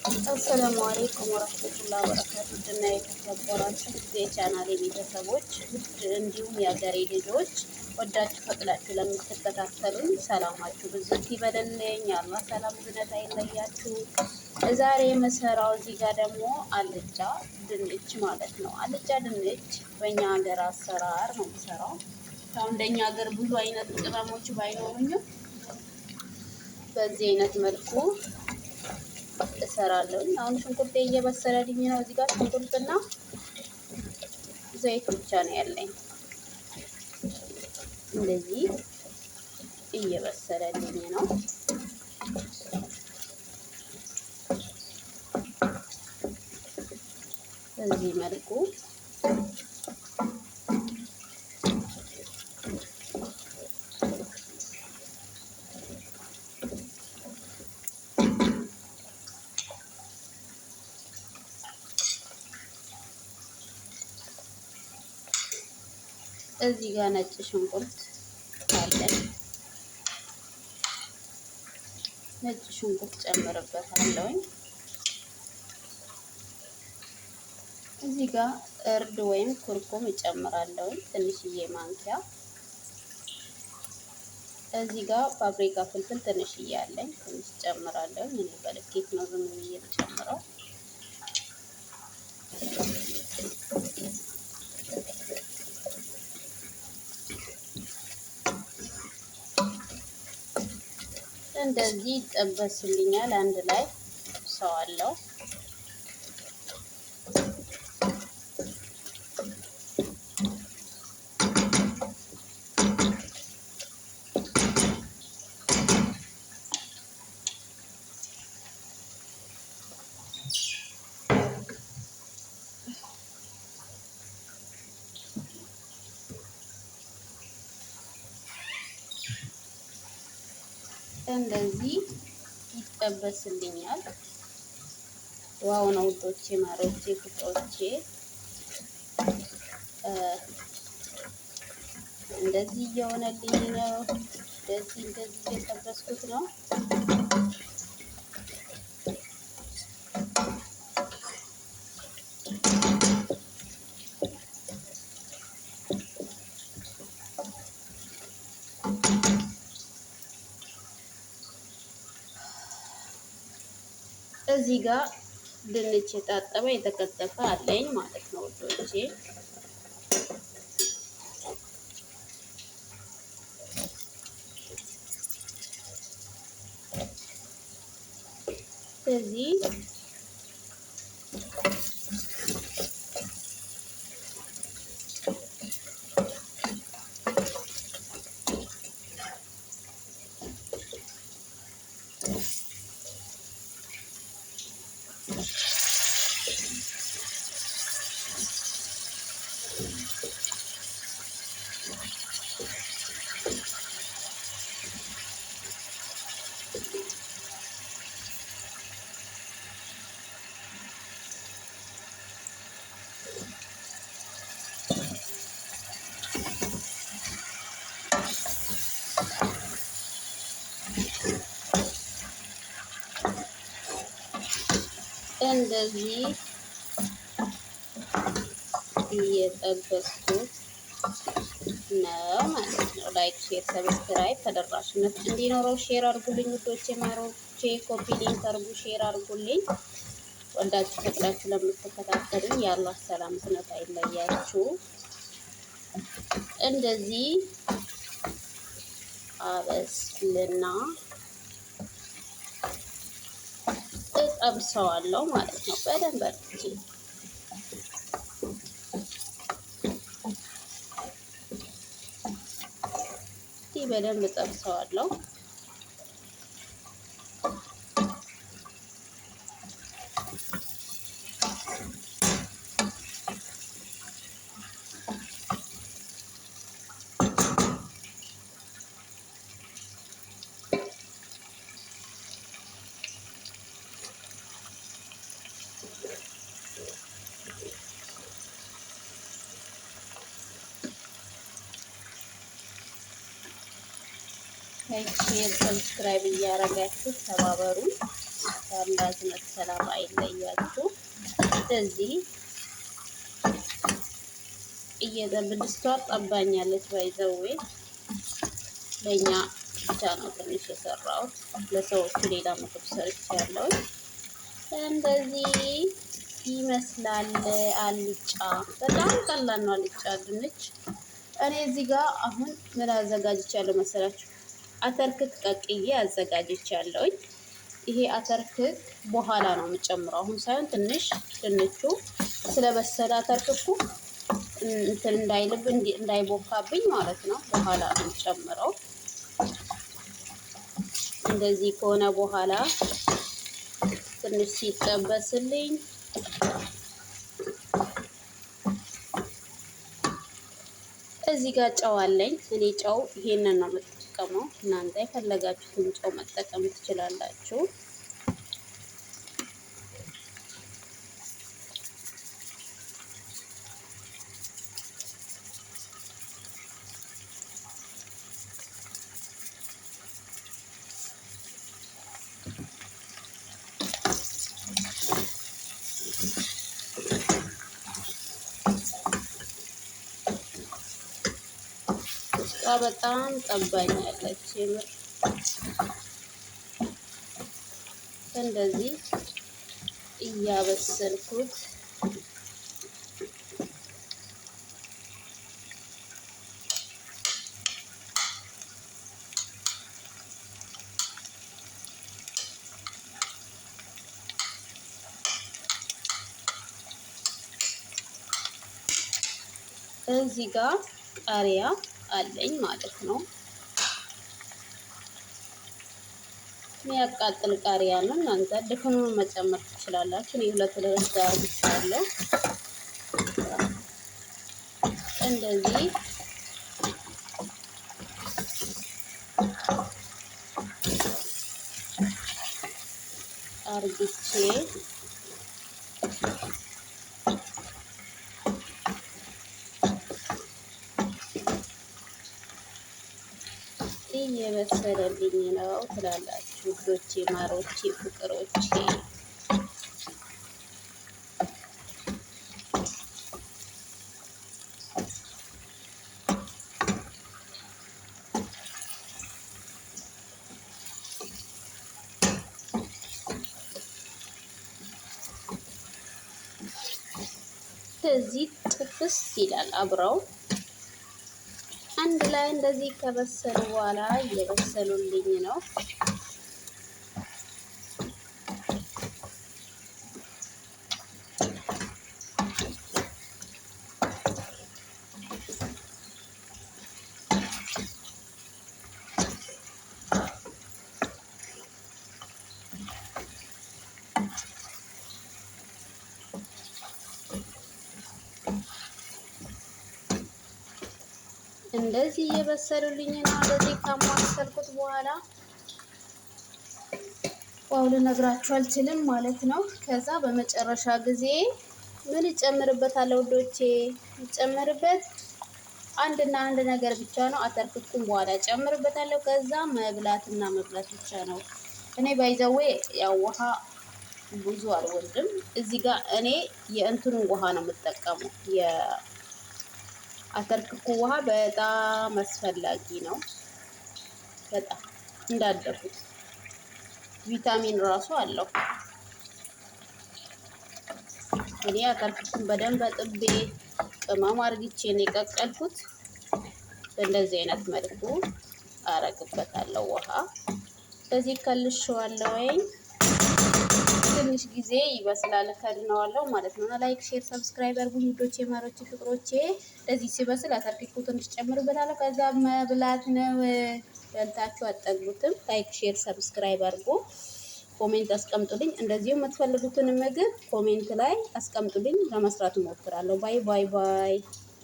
አሰላሙ አለይኩም ወራህመቱላሂ ወበረካቱ። እና የተከበራችሁ የቻናሌ ቤተሰቦች እንዲሁም የሀገሬ ልጆች ወዳችሁ ፈቅዳችሁ ለምትከታተሉኝ ሰላማችሁ ብዝት ይበልልኝ። አላህ ሰላም ዝነት አይለያችሁ። ዛሬ የምሰራው እዚህ ጋር ደግሞ አልጫ ድንች ማለት ነው። አልጫ ድንች በእኛ ሀገር አሰራር ነው የምሰራው። አሁን እንደኛ ሀገር ብዙ አይነት ቅመሞች ባይኖሩኝም በዚህ አይነት መልኩ እሰራለሁ። አሁን ሽንኩርቴ እየበሰለልኝ ነው። እዚህ ጋር ሽንኩርትና ዘይት ብቻ ነው ያለኝ። እንደዚህ እየበሰለልኝ ነው። በዚህ መልኩ እዚህ ጋር ነጭ ሽንኩርት አለን። ነጭ ሽንኩርት ጨምርበታለሁ። እዚህ ጋር እርድ ወይም ኩርኩም እጨምራለሁ፣ ትንሽዬ ማንኪያ። እዚህ ጋር ፋብሪካ ፍልፍል ትንሽዬ አለኝ፣ ትንሽ ጨምራለሁ። እኔ በልኬት ነው ዝም ብዬ የምጨምረው። እንደዚህ ይጠበስልኛል። አንድ ላይ ሰዋለሁ። እንደዚህ ይጠበስልኛል። ዋው ነው ውዶቼ፣ ማሮቼ፣ ፍቅሮቼ። እንደዚህ እየሆነልኝ ነው። እንደዚህ እየጠበስኩት ነው። እዚህ ጋር ድንች የታጠበ የተከተፈ አለኝ ማለት ነው ውዶቼ። እዚህ እንደዚህ እየጠበስኩት ነው ማለት ነው። ላይክ፣ ሼር፣ ሰብስክራይብ ተደራሽነት እንዲኖረው ሼር አድርጉልኝ ውዶቼ፣ ማሮቼ። ኮፒ ሊንክ አድርጉ፣ ሼር አድርጉልኝ። ወልዳችሁ ፈቅዳችሁ ለምትከታተሉኝ የአላህ ሰላም ዝነት አይለያችሁ። እንደዚህ አበስልና እጠብሰዋለሁ ማለት ነው። በደንብ አድርጌ በደንብ እጠብሰዋለሁ። ላይክ ሼር ሰብስክራይብ እያደረጋችሁ ተባበሩ። ያላ ዝነት ሰላም አይለያችሁ። ስለዚህ ብድስቷ ጠባኛለች። ባይዘዌ ለእኛ ብቻ ነው ትንሽ የሰራሁት፣ ለሰዎቹ ሌላ ምግብ ሰርቻለሁ። እንደዚህ ይመስላል አልጫ። በጣም ቀላል ነው አልጫ ድንች። እኔ እዚህ ጋር አሁን ምን አዘጋጅቻለሁ መሰላችሁ? አተርክክ ቀቅዬ አዘጋጅቻለሁ። ይሄ አተርክክ በኋላ ነው የምጨምረው፣ አሁን ሳይሆን ትንሽ ድንቹ ስለበሰለ አተርክኩ እንትን እንዳይልብ እንዳይቦካብኝ ማለት ነው። በኋላ ነው የምጨምረው። እንደዚህ ከሆነ በኋላ ትንሽ ሲጠበስልኝ እዚህ ጋር ጨው አለኝ። እኔ ጨው ይሄንን ነው የምጠቀመው። እናንተ የፈለጋችሁትን ጨው መጠቀም ትችላላችሁ። በጣም ጠባኛለች የምር። እንደዚህ እያበሰልኩት እዚህ ጋር ቃሪያ አለኝ ማለት ነው። የሚያቃጥል ቃሪያ ነው። እናንተ ድፍኑን መጨመር ትችላላችሁ። እኔ ሁለት አድርጌያለሁ። እንደዚህ አርግቼ እየበሰለልኝ ነው ትላላችሁ ውዶቼ፣ ማሮቼ፣ ፍቅሮቼ። እንደዚህ ጥፍስ ይላል አብረው አንድ ላይ እንደዚህ ከበሰሉ በኋላ እየበሰሉልኝ ነው። እንደዚህ እየበሰሉልኝ ነው። እንደዚህ ካማሰልኩት በኋላ ዋው ልነግራችሁ አልችልም ማለት ነው። ከዛ በመጨረሻ ጊዜ ምን እጨምርበታለሁ ውዶቼ? እጨምርበት አንድና አንድ ነገር ብቻ ነው። አተርክኩን በኋላ እጨምርበታለሁ። ከዛ መብላትና መብላት ብቻ ነው። እኔ ባይዘዌ ያው ውሃ ብዙ አልወልድም። እዚህ ጋር እኔ የእንትኑን ውሃ ነው የምጠቀመው። የአተርክኩ ውሃ በጣም አስፈላጊ ነው። በጣም እንዳደፉት ቪታሚን ራሱ አለው። እኔ አተርክኩን በደንብ አጥቤ ቅመም አርግቼ ነው የቀቀልኩት። በእንደዚህ አይነት መልኩ አረግበታለሁ ውሃ። ስለዚህ ከልሼዋለሁ። ትንሽ ጊዜ ይበስላል፣ ከድነዋለሁ ማለት ነው። ላይክ፣ ሼር፣ ሰብስክራይብ አድርጉ ውዶቼ፣ ማሮቼ፣ ፍቅሮቼ። እንደዚህ ሲበስል አተርክኩ ትንሽ ጨምርበታለሁ። ከዛ መብላት ነው። በልታችሁ አጠግቡትም። ላይክ፣ ሼር፣ ሰብስክራይብ አድርጉ። ኮሜንት አስቀምጡልኝ። እንደዚሁ የምትፈልጉትን ምግብ ኮሜንት ላይ አስቀምጡልኝ፣ ለመስራት እሞክራለሁ። ባይ ባይ ባይ።